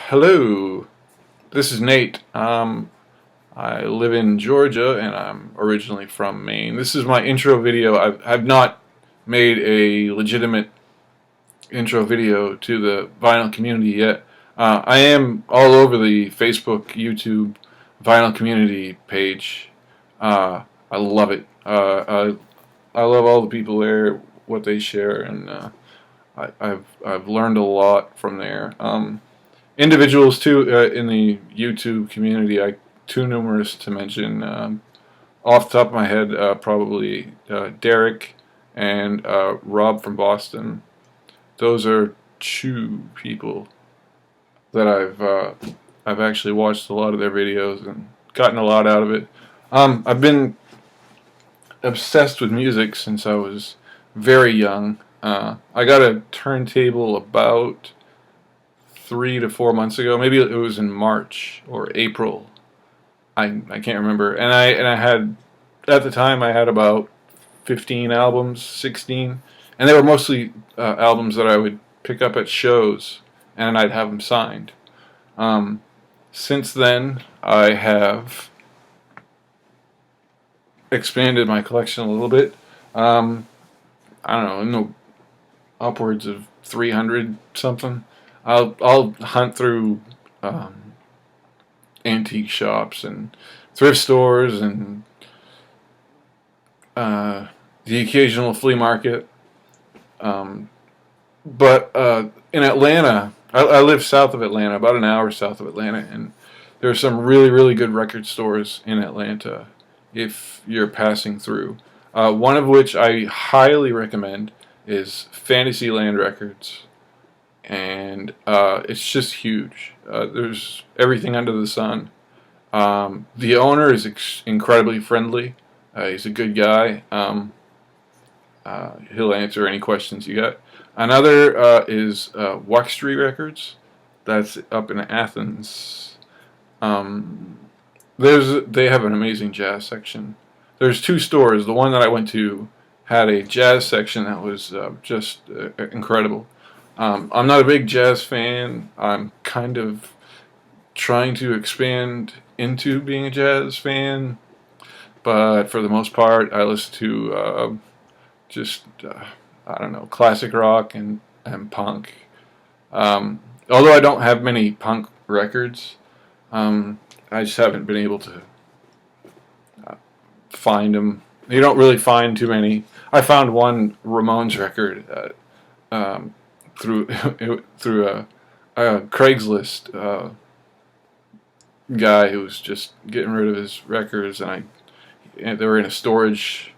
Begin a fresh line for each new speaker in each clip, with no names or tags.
Hello, this is Nate. I live in Georgia and I'm originally from Maine. This is my intro video. I've not made a legitimate intro video to the vinyl community yet. I am all over the Facebook, YouTube vinyl community page. I love it. I love all the people there, what they share, and I've learned a lot from there. Individuals too in the YouTube community, too numerous to mention. Off the top of my head, probably Derek and Rob from Boston. Those are two people that I've actually watched a lot of their videos and gotten a lot out of it. I've been obsessed with music since I was very young. I got a turntable about 3 to 4 months ago. Maybe it was in March or April. I can't remember. And I had, at the time I had about 15 albums, 16, and they were mostly albums that I would pick up at shows and I'd have them signed. Since then, I have expanded my collection a little bit. I don't know, upwards of 300 something. I'll hunt through antique shops and thrift stores and the occasional flea market. But in Atlanta, I live south of Atlanta, about an hour south of Atlanta, and there are some really, really good record stores in Atlanta if you're passing through. One of which I highly recommend is Fantasyland Records. And it's just huge. There's everything under the sun. The owner is incredibly friendly. He's a good guy. He'll answer any questions you got. Another is Wuxtree Records. That's up in Athens. They have an amazing jazz section. There's two stores. The one that I went to had a jazz section that was just incredible. I'm not a big jazz fan. I'm kind of trying to expand into being a jazz fan, but for the most part, I listen to I don't know, classic rock and punk. Although I don't have many punk records, I just haven't been able to find them. You don't really find too many. I found one Ramones record through a Craigslist guy who was just getting rid of his records, and they were in a storage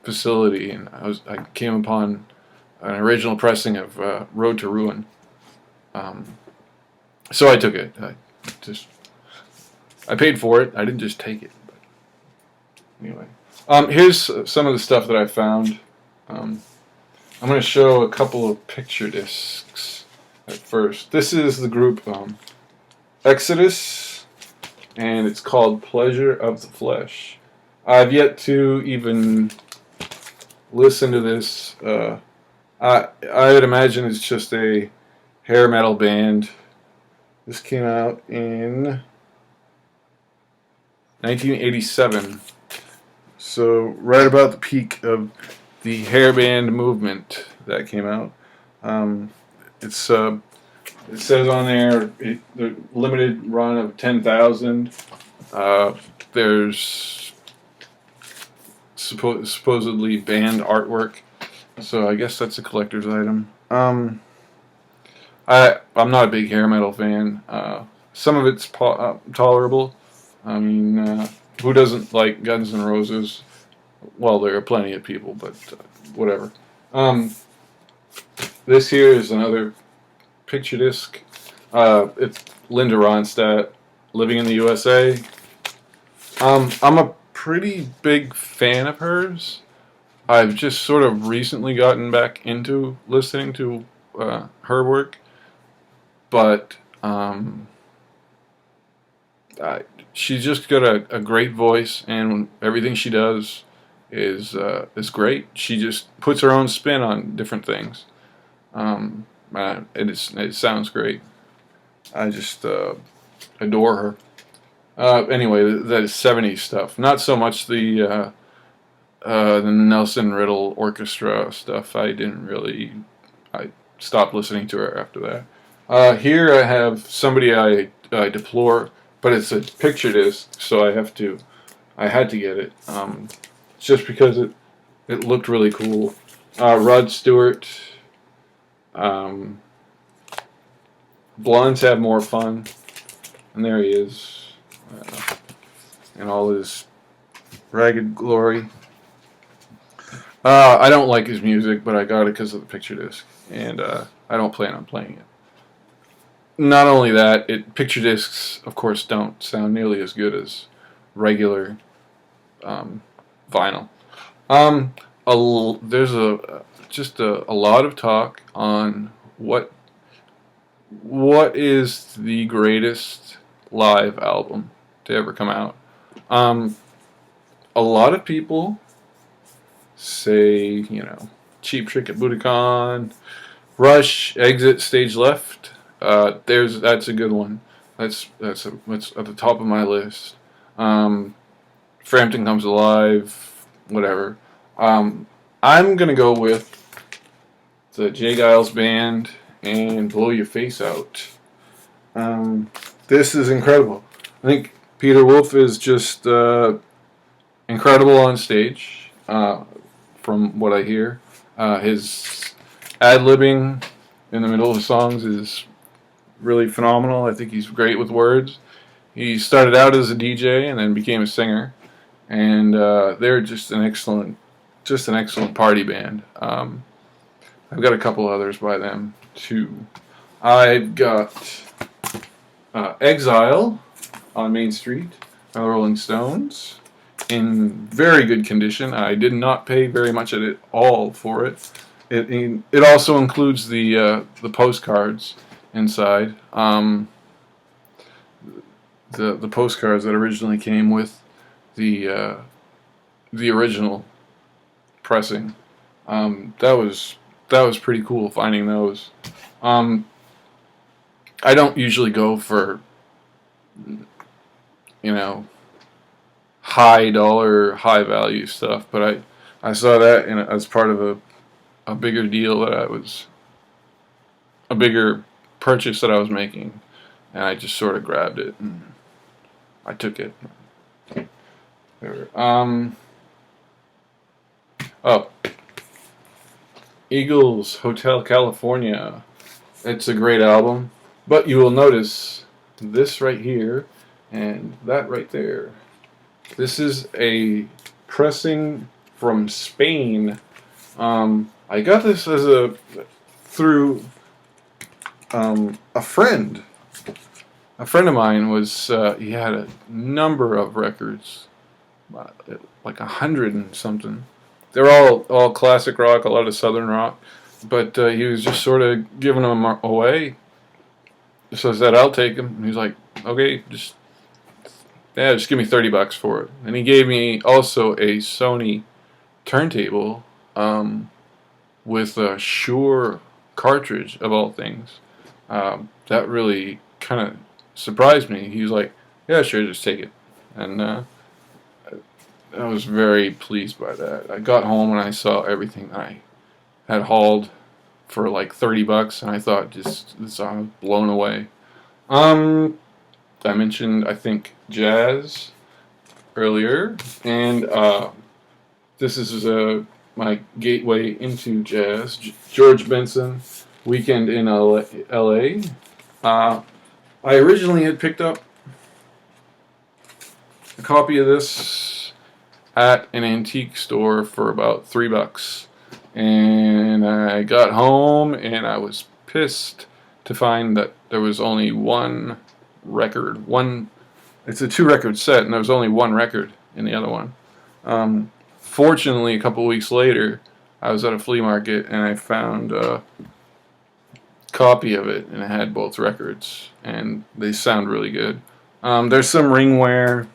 facility, and I came upon an original pressing of Road to Ruin. So I took it. I paid for it. I didn't just take it. But anyway, here's some of the stuff that I found. I'm going to show a couple of picture discs at first. This is the group Exodus, and it's called Pleasure of the Flesh. I've yet to even listen to this. I would imagine it's just a hair metal band. This came out in 1987. So right about the peak of the hair band movement that came out. It says on there the limited run of 10,000. There's supposedly band artwork, so I guess that's a collector's item. I'm not a big hair metal fan. Some of it's tolerable. I mean, who doesn't like Guns N' Roses? Well, there are plenty of people, but whatever. This here is another picture disc. It's Linda Ronstadt, Living in the USA. I'm a pretty big fan of hers. I've just sort of recently gotten back into listening to her work, but she's just got a great voice, and everything she does is great. She just puts her own spin on different things. It sounds great. I just adore her. Anyway, that is 70s stuff. Not so much the Nelson Riddle Orchestra stuff. I stopped listening to her after that. Here I have somebody I deplore, but it's a picture disc, so I had to get it, just because it looked really cool. Rod Stewart, um, Blondes Have More Fun, and there he is, in all his ragged glory. I don't like his music, but I got it because of the picture disc, and I don't plan on playing it. Not only that, picture discs, of course, don't sound nearly as good as regular vinyl. There's a lot of talk on what is the greatest live album to ever come out. A lot of people say, Cheap Trick at Budokan, Rush, Exit, Stage Left. That's a good one. That's at the top of my list. Frampton Comes Alive, whatever. I'm gonna go with the J. Giles Band and Blow Your Face Out. This is incredible. I think Peter Wolf is just incredible on stage, from what I hear. His ad-libbing in the middle of the songs is really phenomenal. I think he's great with words. He started out as a DJ and then became a singer, and they're just an excellent party band. I've got a couple others by them too. I've got Exile on Main Street by the Rolling Stones, in very good condition. I did not pay very much at all for it. It also includes the postcards inside. The postcards that originally came with the original pressing. That was pretty cool finding those. I don't usually go for high dollar, high value stuff, but I saw that as part of a bigger deal a bigger purchase that I was making, and I just sort of grabbed it and I took it. Oh, Eagles Hotel California. It's a great album, but you will notice this right here and that right there. This is a pressing from Spain. I got this through a friend. A friend of mine he had a number of records, like 100 and something. They're all classic rock, a lot of southern rock, but he was just sort of giving them away. So I said, I'll take them. And he's like, okay, just give me $30 for it. And he gave me also a Sony turntable with a Shure cartridge, of all things. That really kind of surprised me. He was like, yeah, sure, just take it. And I was very pleased by that. I got home and I saw everything that I had hauled for like $30, and I thought, I was blown away. I mentioned, I think, jazz earlier, and this is my gateway into jazz. George Benson, Weekend in L.A. I originally had picked up a copy of this at an antique store for about $3, and I got home and I was pissed to find that there was only one record. It's a 2-record set, and there was only one record in the other one. Fortunately, a couple weeks later, I was at a flea market and I found a copy of it, and it had both records, and they sound really good. There's some ring wear,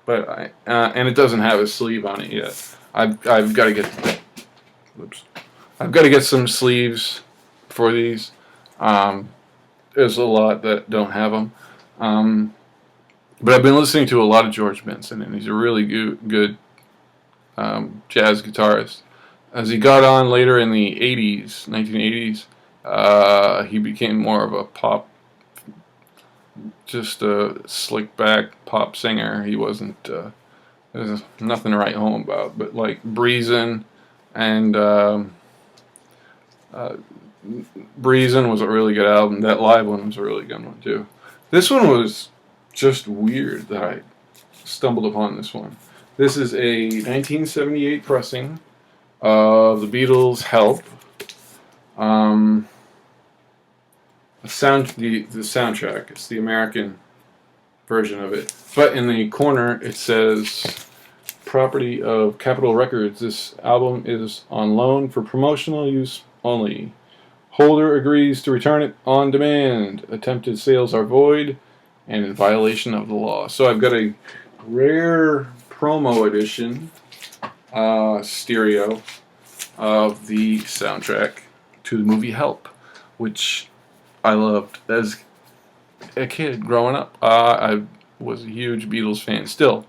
but and it doesn't have a sleeve on it yet. I've got to get. I've got to get some sleeves for these. there's a lot that don't have them. But I've been listening to a lot of George Benson, and he's a really good jazz guitarist. As he got on later in the 80s, 1980s, he became more of a pop, just a slick back pop singer. He wasn't, there's nothing to write home about, but like Breezin' and Breezin' was a really good album. That live one was a really good one too. This one was just weird that I stumbled upon this one. This is a 1978 pressing of the Beatles' Help. The soundtrack. It's the American version of it. But in the corner it says, property of Capitol Records. This album is on loan for promotional use only. Holder agrees to return it on demand. Attempted sales are void and in violation of the law. So I've got a rare promo edition stereo of the soundtrack to the movie Help, which I loved as a kid growing up. I was a huge Beatles fan, still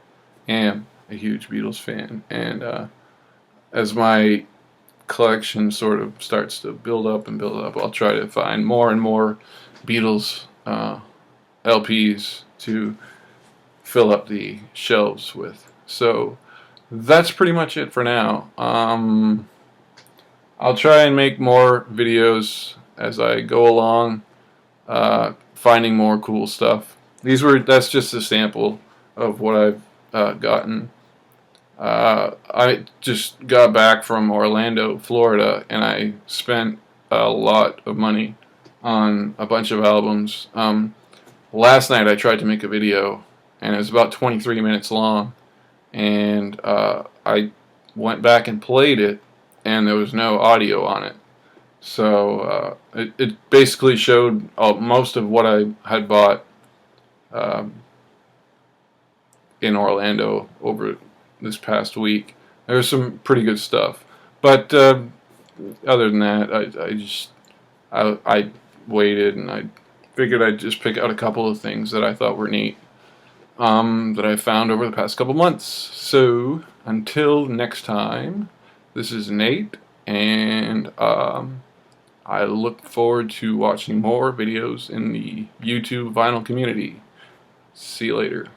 am a huge Beatles fan, and as my collection sort of starts to build up, I'll try to find more and more Beatles LPs to fill up the shelves with. So that's pretty much it for now. I'll try and make more videos as I go along, finding more cool stuff. That's just a sample of what I've gotten. I just got back from Orlando, Florida, and I spent a lot of money on a bunch of albums. Last night I tried to make a video, and it was about 23 minutes long, and I went back and played it, and there was no audio on it. So it basically showed most of what I had bought in Orlando over this past week. There was some pretty good stuff, but other than that, I waited, and I figured I'd just pick out a couple of things that I thought were neat, that I found over the past couple months. So until next time, this is Nate, and I look forward to watching more videos in the YouTube vinyl community. See you later.